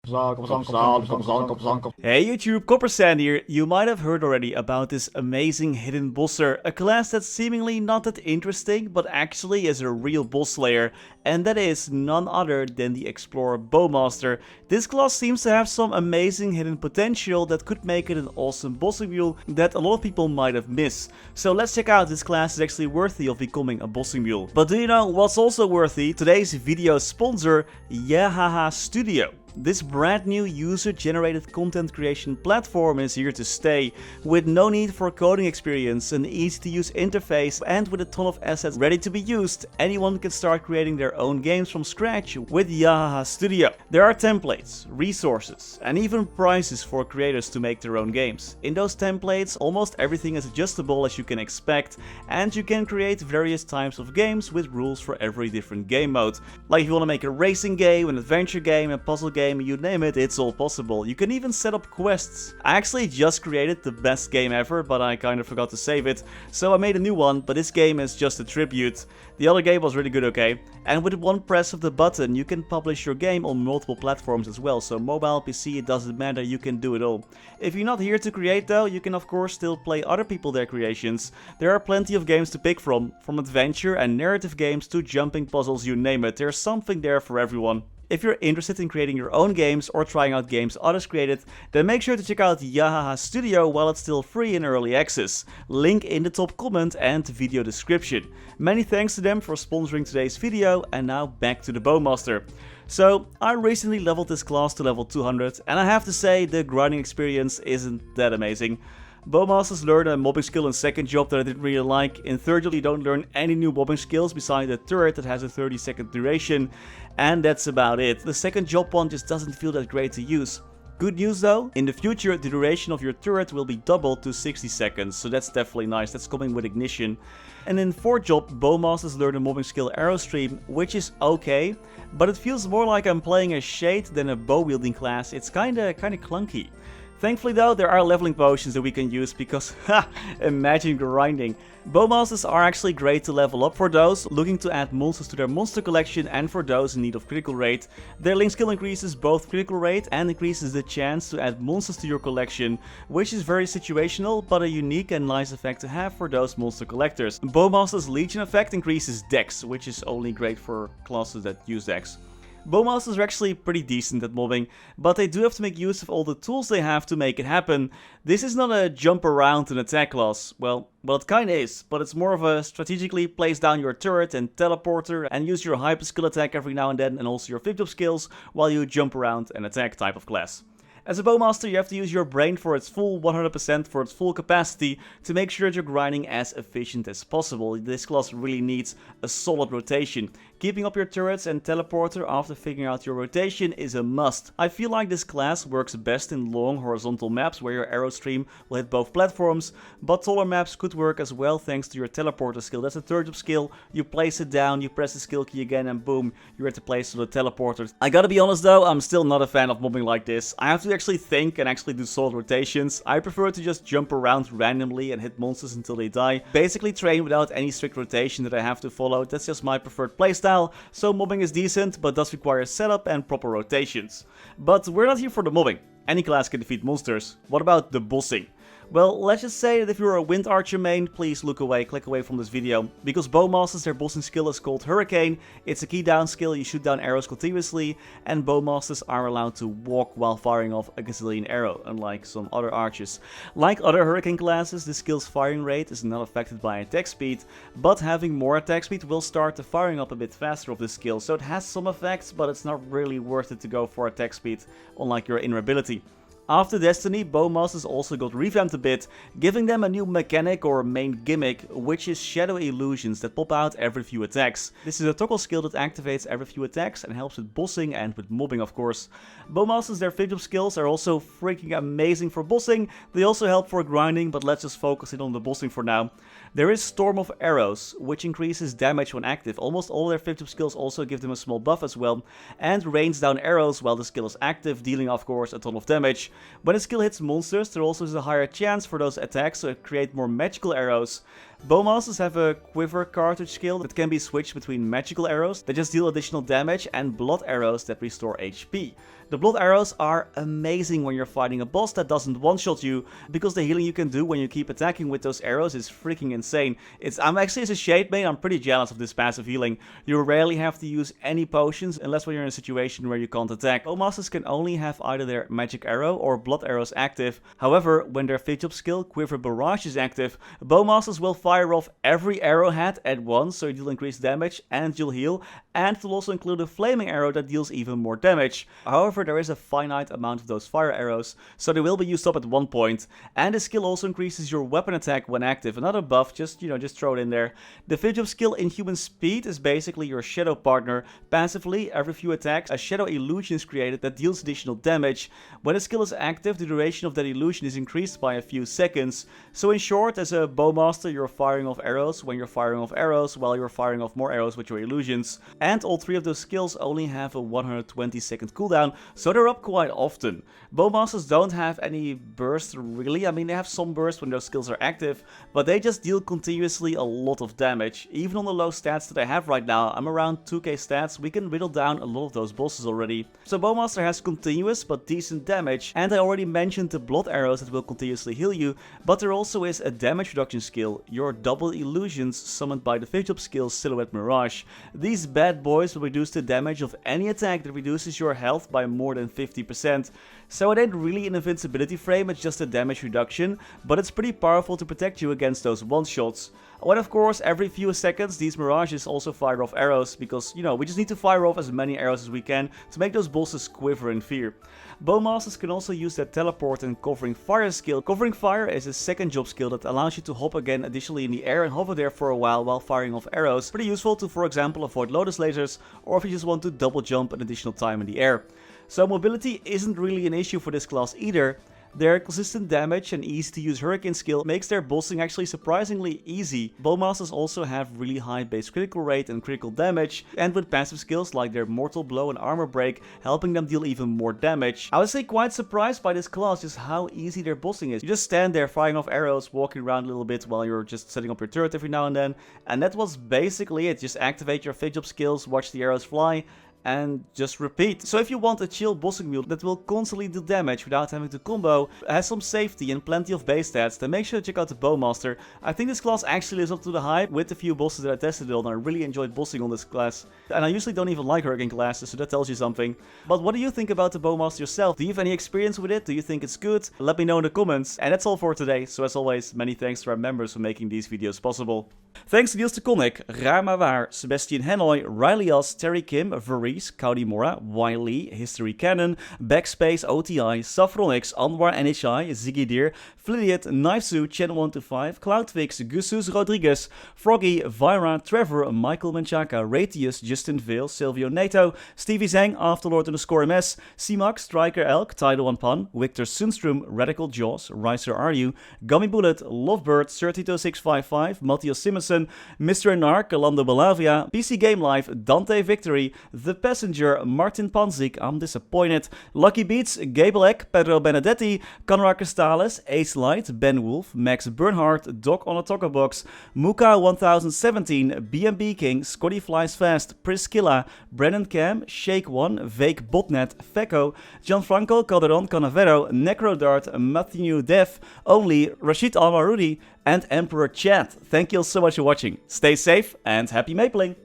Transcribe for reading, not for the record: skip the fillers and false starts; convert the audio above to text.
Hey YouTube, Coppersan here. You might have heard already about this amazing hidden bosser, a class that's seemingly not that interesting, but actually is a real boss slayer, and that is none other than the Explorer Bowmaster. This class seems to have some amazing hidden potential that could make it an awesome bossing mule that a lot of people might have missed. So let's check out this class is actually worthy of becoming a bossing mule. But do you know what's also worthy? Today's video sponsor, JayBEEF. This brand new user-generated content creation platform is here to stay, with no need for coding experience, an easy-to-use interface, and with a ton of assets ready to be used. Anyone can start creating their own games from scratch with JayBEEF. There are templates, resources, and even prizes for creators to make their own games. In those templates, almost everything is adjustable as you can expect, and you can create various types of games with rules for every different game mode. Like if you want to make a racing game, an adventure game, a puzzle game, you name it, it's all possible. You can even set up quests. I actually just created the best game ever, but I kind of forgot to save it, so I made a new one, but this game is just a tribute. The other game was really good, okay? And with one press of the button, you can publish your game on multiple platforms as well, so mobile, PC, it doesn't matter, you can do it all. If you're not here to create though, you can of course still play other people their creations. There are plenty of games to pick from adventure and narrative games to jumping puzzles, you name it. There's something there for everyone. If you're interested in creating your own games or trying out games others created, then make sure to check out JayBEEF while it's still free in early access. Link in the top comment and video description. Many thanks to them for sponsoring today's video, and now back to the Bowmaster. So, I recently leveled this class to level 200, and I have to say the grinding experience isn't that amazing. Bowmasters learn a mobbing skill in second job that I didn't really like. In third job you don't learn any new mobbing skills besides the turret that has a 30-second duration, and that's about it. The second job one just doesn't feel that great to use. Good news though, in the future the duration of your turret will be doubled to 60 seconds, so that's definitely nice, that's coming with ignition. And in fourth job, Bowmasters learn a mobbing skill arrow stream, which is okay, but it feels more like I'm playing a shade than a bow wielding class. It's kinda clunky. Thankfully though, there are leveling potions that we can use because, imagine grinding. Bowmasters are actually great to level up for those looking to add monsters to their monster collection and for those in need of critical rate. Their link skill increases both critical rate and increases the chance to add monsters to your collection, which is very situational but a unique and nice effect to have for those monster collectors. Bowmaster's Legion effect increases dex, which is only great for classes that use dex. Bowmasters are actually pretty decent at mobbing, but they do have to make use of all the tools they have to make it happen. This is not a jump around and attack class. Well it kinda is, but it's more of a strategically place down your turret and teleporter and use your hyper skill attack every now and then and also your flip jump skills while you jump around and attack type of class. As a Bowmaster, you have to use your brain for its full 100% for its full capacity to make sure that you're grinding as efficient as possible. This class really needs a solid rotation. Keeping up your turrets and teleporter after figuring out your rotation is a must. I feel like this class works best in long horizontal maps where your arrow stream will hit both platforms, but taller maps could work as well thanks to your teleporter skill. That's a third job skill, you place it down, you press the skill key again and boom, you're at the place of the teleporter. I gotta be honest though, I'm still not a fan of mobbing like this. I have to actually think and actually do solid rotations. I prefer to just jump around randomly and hit monsters until they die. Basically train without any strict rotation that I have to follow. That's just my preferred playstyle. So mobbing is decent, but does require setup and proper rotations. But we're not here for the mobbing. Any class can defeat monsters. What about the bossing? Well, let's just say that if you're a Wind Archer main, please look away, click away from this video. Because Bowmasters, their bossing skill is called Hurricane. It's a key down skill, you shoot down arrows continuously, and Bowmasters are allowed to walk while firing off a gazillion arrow, unlike some other archers. Like other Hurricane classes, this skill's firing rate is not affected by attack speed, but having more attack speed will start the firing up a bit faster of this skill, so it has some effects, but it's not really worth it to go for attack speed, unlike your inner ability. After Destiny, Bowmasters also got revamped a bit, giving them a new mechanic or main gimmick, which is shadow illusions that pop out every few attacks. This is a toggle skill that activates every few attacks and helps with bossing and with mobbing of course. Bowmasters, their flip jump skills are also freaking amazing for bossing, they also help for grinding, but let's just focus in on the bossing for now. There is Storm of Arrows, which increases damage when active. Almost all their flip jump skills also give them a small buff as well, and rains down arrows while the skill is active, dealing of course a ton of damage. When a skill hits monsters, there also is a higher chance for those attacks to create more magical arrows. Bowmasters have a quiver cartridge skill that can be switched between magical arrows that just deal additional damage and blood arrows that restore HP. The blood arrows are amazing when you're fighting a boss that doesn't one-shot you, because the healing you can do when you keep attacking with those arrows is freaking insane. I'm actually, as a shade main, I'm pretty jealous of this passive healing. You rarely have to use any potions unless when you're in a situation where you can't attack. Bowmasters can only have either their magic arrow or blood arrows active. However, when their fidget skill, Quiver Barrage, is active, Bowmasters will fire off every arrowhead at once, so you'll increase damage and you'll heal, and it will also include a flaming arrow that deals even more damage. However, there is a finite amount of those fire arrows, so they will be used up at one point. And the skill also increases your weapon attack when active. Another buff, just throw it in there. The fidget skill Inhuman Speed is basically your shadow partner. Passively, every few attacks, a shadow illusion is created that deals additional damage. When the skill is active, the duration of that illusion is increased by a few seconds. So in short, as a bowmaster, you're firing off arrows when you're firing off arrows, while you're firing off more arrows with your illusions. And all three of those skills only have a 120-second cooldown, so they're up quite often. Bowmasters don't have any burst really. I mean, they have some burst when those skills are active, but they just deal continuously a lot of damage. Even on the low stats that I have right now, I'm around 2k stats, we can whittle down a lot of those bosses already. So Bowmaster has continuous but decent damage, and I already mentioned the blood arrows that will continuously heal you, but there also is a damage reduction skill, your double illusions summoned by the fidget skill Silhouette Mirage. These bad boys will reduce the damage of any attack that reduces your health by more than 50%. So it ain't really an invincibility frame, it's just a damage reduction, but it's pretty powerful to protect you against those one-shots. When of course every few seconds these mirages also fire off arrows, because we just need to fire off as many arrows as we can to make those bosses quiver in fear. Bowmasters can also use their teleport and covering fire skill. Covering fire is a second job skill that allows you to hop again additionally in the air and hover there for a while firing off arrows. Pretty useful to, for example, avoid lotus lasers, or if you just want to double jump an additional time in the air. So mobility isn't really an issue for this class either. Their consistent damage and easy to use hurricane skill makes their bossing actually surprisingly easy. Bowmasters also have really high base critical rate and critical damage, and with passive skills like their mortal blow and armor break helping them deal even more damage. I was quite surprised by this class, just how easy their bossing is. You just stand there firing off arrows, walking around a little bit while you're just setting up your turret every now and then, and that was basically it. Just activate your fidget skills, watch the arrows fly, and just repeat. So if you want a chill bossing mule that will constantly deal damage without having to combo, has some safety and plenty of base stats, then make sure to check out the Bowmaster. I think this class actually lives up to the hype. With the few bosses that I tested it on, I really enjoyed bossing on this class. And I usually don't even like hurricane classes, so that tells you something. But what do you think about the Bowmaster yourself? Do you have any experience with it? Do you think it's good? Let me know in the comments. And that's all for today. So as always, many thanks to our members for making these videos possible. Thanks to Niels de Coninck, Raar maar waar, Sebastian, Hanoy, Ryalias, Terry Kim, Vareese, Mora, Wiley, Historycanon, BackSpaceOTI, Saffronyx, Anwar NHI, Ziggy Flidiot, Knifesu, Channel125, Cloudfix, Gusus Rodriguez, Froggy, Vira, Trevor, Michael Menchaca, Ratius, Justin Vale, Silvio Nato, Stevie Zhang, Afterlord_MS, ceemak, Striker Elk, Tidal One Pun, Victor Sundstrom, Radical Jaws, Ricer RU, Gummy Bullet, Lovebird, 30655, Mathias Simonson, Mr. Narc, Lando Balavia, PC Game Life, Dante Victory, The Passenger, Martin Panzik, I'm Disappointed, Lucky Beats, Gable Eck, Pedro Benedetti, Conrad Cristales, Ace Light, Ben Wolf, Max Bernhardt, Doc on a Taco Box, Muka 1017, BNB King, Scotty Flies Fast, Priscilla, Brennan Cam, Shake One, Vake Botnet, Feco, Gianfranco Calderon Canavero, Necrodart, Matthew Dev, Only, Rashid Almarudi, and Emperor Chat. Thank you all so much for watching. Stay safe and happy mapling!